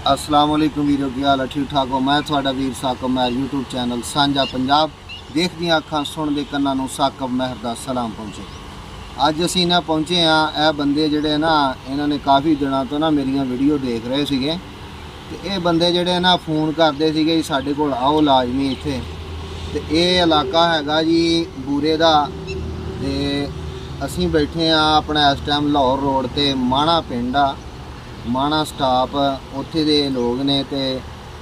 अस्सलाम वालेकुम वीरो की हाल है ठीक ठाक हो। मैं थोड़ा वीर साकब महर यूट्यूब चैनल साझा पंजाब देखदियां अखां सुनदे कन्नां नूं साकब महर दा सलाम पहुंचे। अज असीं ना पहुंचे हाँ यह बंदे जिहड़े ना इन्होंने काफ़ी दिनों तो ना मेरियां वीडियो देख रहे सीगे ते ये बंदे जिहड़े ना फोन करते सीगे साडे कोल आओ लाजमी इत्थे ते ये इलाका हैगा जी बूरे दा ते असीं बैठे हाँ अपना इस टाइम लाहौर रोड ते माणा पिंड आ माणा स्टाप उत्थे दे लोग ने ते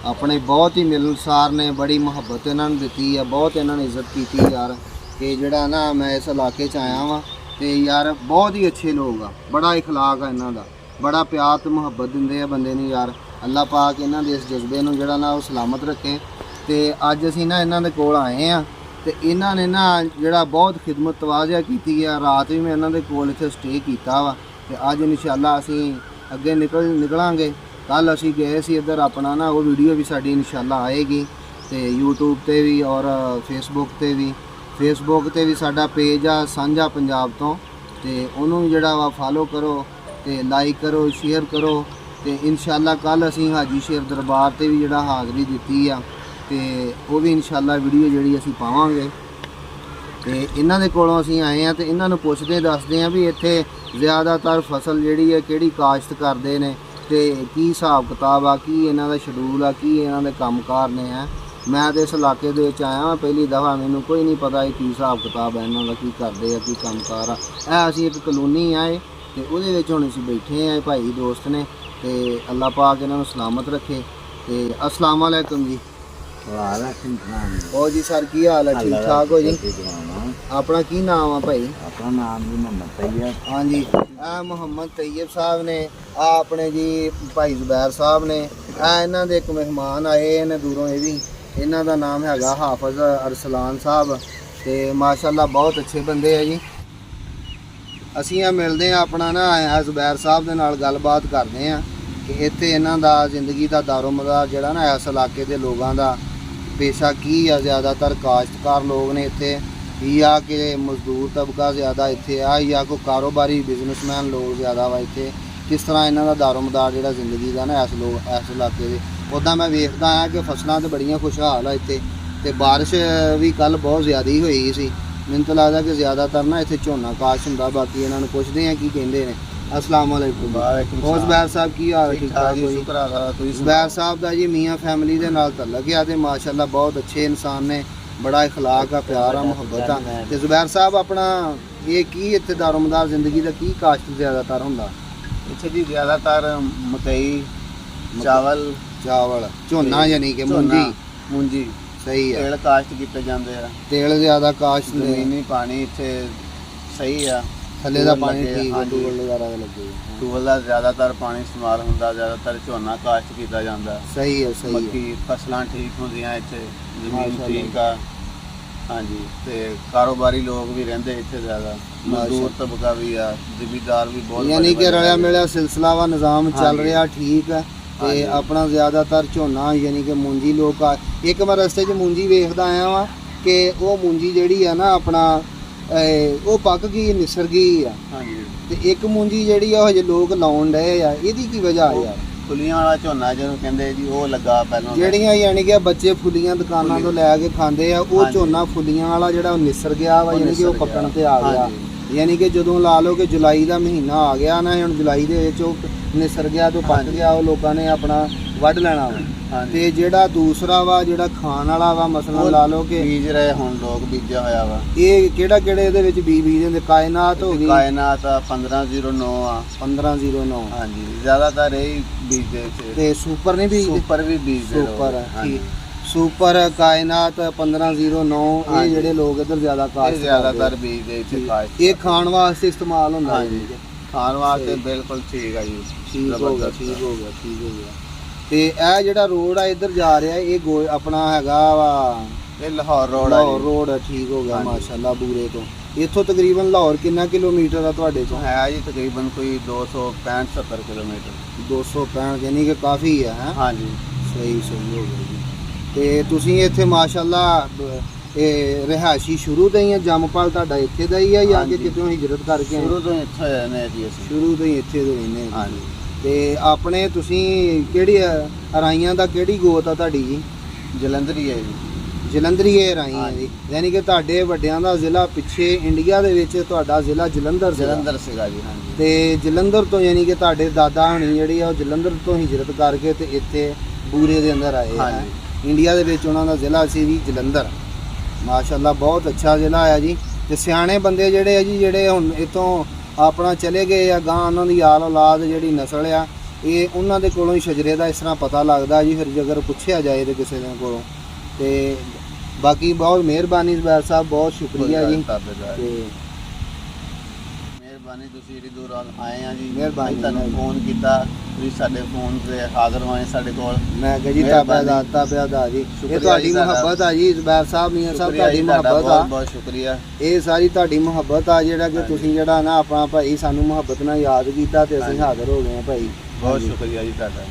अपने बहुत ही मिलनसार ने बड़ी मुहब्बत इन्होंने दी है बहुत इन्होंने इज्जत की यार कि जड़ा ना मैं इस इलाके च आया वा ते यार बहुत ही अच्छे लोग आ बड़ा इखलाक है इन्हों दा बड़ा प्यार तो मुहब्बत दिंदे आ बंदे नूं यार अल्लाह पाक इन्हां दे इस जज्बे नूं जड़ा ना सलामत रखे। ते अज असीं ना इन्हां दे कोल आए हाँ ते इन्हां ने ना जड़ा बहुत खिदमत तवाज़ा की है रात भी मैं इन्हां दे कोल इत्थे स्टे कीता वा ते अज इंशाअल्लाह असीं अगे निकलांगे। कल असी गए सी इधर अपना ना वो वीडियो भी साड़ी इंशाअल्लाह आएगी तो यूट्यूब ते भी और फेसबुक ते भी साडा पेज आ साझा पंजाब तो उन्होंने जड़ा वा फॉलो करो तो लाइक करो शेयर करो तो इंशाअल्लाह कल असी हाजी शेर दरबार ते भी जड़ा हाज़री दी आ तो वो भी इंशाअल्लाह वीडियो जी असी पावांगे। तो इन्हां दे कोलों असीं आए हैं तो इन्हां नूं पुछदे दसदे हैं भी इत्थे ज़्यादातर फसल जिहड़ी है किहड़ी काश्त करदे ने ते की हिसाब किताब आ की इन्हां दा शेड्यूल आ की इन्हां दे कामकार ने है। मैं तो इस इलाके दे विच आया हाँ पहली दफ़ा मैनूं कोई नहीं पता है की हिसाब किताब है इन्हां दा की करदे आ की कामकार आ। असीं एक कलोनी आए तो उहदे विच हुण असीं बैठे हैं भाई दोस्त ने ते अल्लाह पाक इन्हां नूं सलामत रखे। ते अस्सलाम वालेकुम जी। ओ जी सर की हाल है ठीक ठाक हो जी। अपना की नाम है भाई? अपना नाम जी मोहम्मद तैयब। हाँ जी आ मोहम्मद तैयब साहब ने आ अपने जी भाई जुबैर साहब ने आ इन्हां दे एक मेहमान आए इन्हें दूरों ये भी इन्हां दा नाम हैगा हाफिज अरसलान साहब ते माशाअल्लाह बहुत अच्छे बंदे है जी। असीं आ मिलते हैं अपना ना जुबैर साहब दे नाल गलबात करते हैं कि इत्थे इन्हां दा जिंदगी दा दारोमदार जिहड़ा ना इस इलाके दे लोगां दा पेशा की आ। ज़्यादातर काश्तकार लोग ने इत्थे या कि मजदूर तबका ज़्यादा इत्थे आ या कोई कारोबारी बिजनेसमैन लोग ज़्यादा वा इत्थे किस तरह इन्हां दा दारोमदार जिहड़ा जिंदगी का ना इस इलाके दे उदा मैं वेखदा हाँ कि फसलां तो बड़ियां खुशहाल आ इत्थे ते बारिश भी कल बहुत ज़्यादा ही हुई सी। मैनूं तो लगदा कि ज़्यादातर ना इत्थे झोना काश हुंदा। बाकी इन्हां नूं पुछदे हैं की कहिंदे ने। अस्सलाम वालेकुम। और जुबैर साहब की हाल ठीक ठाक हो? जुबैर साहब का जी मियाँ फैमिली के नाल तल्लक है ते माशाअल्लाह बहुत अच्छे इंसान ने बड़ा इखलाक आ प्यार आ मुहब्बत आ। ते जुबैर साहब अपना ये की इत्थे दारोमदार जिंदगी का की काश्त ज़्यादातर हुंदा? इत्थे जी ज़्यादातर मकई चावल झोना यानी कि मूंजी सही है। तेल काश्त किए जाते हैं। तेल ज़्यादा काश्त जमीनी पानी इत्थे सही है थले का पानी ठीक है टूबल वगैरह लगे टूबल का ज़्यादातर पानी इस्तेमाल होंदा ज़्यादातर झोना काश्त किया जाता। सही है सही बाकी फसलां ठीक होंदियां इत्थे जमीन ठीक आ। हाँ जी ते कारोबारी लोग भी रहिंदे इत्थे ज़्यादा मजदूर तबका भी आ जिमीदार भी बहुत यानी कि रलिया मिलिया सिलसिला वा निज़ाम चल रहा ठीक है। ते अपना ज़्यादातर झोना यानी कि मूंजी लोग एक मैं रस्ते च मूंजी वेखदा आया वा कि वो मूंजी जिहड़ी है ना अपना वो पक गई निसर गई आ। हाँ जी ते एक मूंजी जिहड़ी आ हजे लोग लाउण डए आ इहदी की वजह आ यार? फुलियां वाला झोना जिहनूं कहंदे जी वो लगा पहलों ਜਿਹੜੀਆਂ यानी कि बच्चे फुलियां दुकानों तो लैके खाते हैं वो झोना फुलियां वाला जो निसर गया वा यानी कि वो पकड़ ते आ गया। यानी कि जो ला लो कि जुलाई का महीना आ गया ना हुण जुलाई दे निसर गया तो पक गया वो लोगों ने अपना वढ़ लेना वा ते जेड़ा दूसरा वा जेड़ा खाण वाला वा मसलन ला लो कि बीज रहे हुण लोग बीजा होया वा ये केड़ा केड़े इहदे विच बीज बीजदे कायनात हो गई कायनात 1509 आ 1509 हाँ जी ज़्यादातर यही बीजदे ते सुपर नहीं बीज सुपर भी बीजदे सुपर ठीक सुपर कायनात 1509 ये जेडे लोग इधर ज़्यादातर बीजदे इत्थे काश्त ये खाण वास्ते इस्तेमाल होंदा है जी खाण वास्ते बिल्कुल ठीक है जी ठीक हो गया ते ए जेड़ा रोड आ इधर जा रहा है ये अपना हैगा वा ये लाहौर रोड है ठीक हो गया माशाअल्लाह बूरे तो इत्थों तकरीबन लाहौर कितना किलोमीटर है तुहाडे तो? है जी तकरीबन कोई 265-70 किलोमीटर 265 यानी कि काफ़ी है। हाँ जी सही हो गया जी। ते तुसीं इत्थे माशाअल्लाह रिहायशी शुरू तो ही है जमपल तुहाडा इत्थे दा ही है या कि कितों हिजरत करके शुरू तो इत्थे ने जी शुरू तो ही इत्थे दे रहने? हाँ जी ਤੇ ਆਪਣੇ ਤੁਸੀਂ ਕਿਹੜੀ ਰਾਈਆਂ ਦਾ ਕਿਹੜੀ ਗੋਤ ਆ ਤੁਹਾਡੀ ਜੀ? ਜਲੰਧਰੀ ਹੈ ਜੀ। ਜਲੰਧਰੀਏ ਰਾਈ ਹੈ ਜੀ, ਯਾਨੀ ਕਿ ਤੁਹਾਡੇ ਵੱਡਿਆਂ ਦਾ ਜ਼ਿਲ੍ਹਾ ਪਿੱਛੇ ਇੰਡੀਆ ਦੇ ਵਿੱਚ ਤੁਹਾਡਾ ਜ਼ਿਲ੍ਹਾ ਜਲੰਧਰ ਸੀਗਾ। ਜਲੰਧਰ ਸੀਗਾ ਜੀ, ਹਾਂਜੀ। ਤੇ ਜਲੰਧਰ ਤੋਂ ਯਾਨੀ ਕਿ ਤੁਹਾਡੇ ਦਾਦਾ ਹਣੀ ਜਿਹੜੀ ਆ ਉਹ ਜਲੰਧਰ ਤੋਂ ਹਿਜਰਤ ਕਰਕੇ ਤੇ ਇੱਥੇ ਬੂਰੇ ਦੇ ਅੰਦਰ ਆਏ ਆ। ਹਾਂਜੀ। ਇੰਡੀਆ ਦੇ ਵਿੱਚ ਉਹਨਾਂ ਦਾ ਜ਼ਿਲ੍ਹਾ ਸੀ ਜੀ ਜਲੰਧਰ। ਮਾਸ਼ਾਅੱਲਾ ਬਹੁਤ ਅੱਛਾ ਜ਼ਿਲ੍ਹਾ ਆ ਜੀ। ਤੇ ਸਿਆਣੇ ਬੰਦੇ ਜਿਹੜੇ ਆ ਜੀ, ਜਿਹੜੇ ਹੁਣ ਇੱਥੋਂ ਆਪਣਾ ਚਲੇ ਗਏ ਆ ਗਾਂ, ਉਹਨਾਂ ਦੀ ਆਲ ਔਲਾਦ ਜਿਹੜੀ ਨਸਲ ਆ, ਇਹ ਉਹਨਾਂ ਦੇ ਕੋਲੋਂ ਹੀ ਸ਼ਜਰੇ ਦਾ ਇਸ ਤਰ੍ਹਾਂ ਪਤਾ ਲੱਗਦਾ ਜੀ। ਫਿਰ ਜੇਕਰ ਪੁੱਛਿਆ ਜਾਏ ਤੇ ਕਿਸੇ ਦੇ ਕੋਲੋਂ, ਤੇ ਬਾਕੀ ਬਹੁਤ ਮਿਹਰਬਾਨੀ ਜ਼ਬੈਰ ਸਾਹਿਬ, ਬਹੁਤ ਸ਼ੁਕਰੀਆ ਜੀ। ਤੇ ਮਿਹਰਬਾਨੀ, ਤੁਸੀਂ ਏਡੀ ਦੂਰ ਆਏ ਆ ਜੀ। ਮਿਹਰਬਾਨੀ। ਤੁਹਾਨੂੰ ਫੋਨ ਕੀਤਾ, ਤੁਸੀਂ ਸਾਡੇ ਫੋਨ ਤੇ ਹਾਜ਼ਰ ਹੋਏ ਸਾਡੇ ਕੋਲ। ਮੈਂ ਕਿਹਾ ਜੀ ਤਾਬਿਆ ਦਾ ਜੀ, ਇਹ ਤੁਹਾਡੀ ਮੁਹੱਬਤ ਆ ਜੀ ਜ਼ਬੈਰ ਸਾਹਿਬ, ਮੀਆਂ ਸਾਹਿਬ, ਤੁਹਾਡੀ ਮੁਹੱਬਤ ਆ। ਬਹੁਤ ਬਹੁਤ ਸ਼ੁਕਰੀਆ। ਇਹ ਸਾਰੀ ਤੁਹਾਡੀ ਮੁਹੱਬਤ ਆ, ਜਿਹੜਾ ਕਿ ਤੁਸੀਂ ਜਿਹੜਾ ਨਾ ਆਪਣਾ ਭਾਈ ਸਾਨੂੰ ਮੁਹੱਬਤ ਨਾਲ ਯਾਦ ਕੀਤਾ ਤੇ ਅਸੀਂ ਹਾਜ਼ਰ ਹੋ ਗਏ ਆ ਭਾਈ। ਬਹੁਤ ਸ਼ੁਕਰੀਆ ਜੀ ਤੁਹਾਡਾ।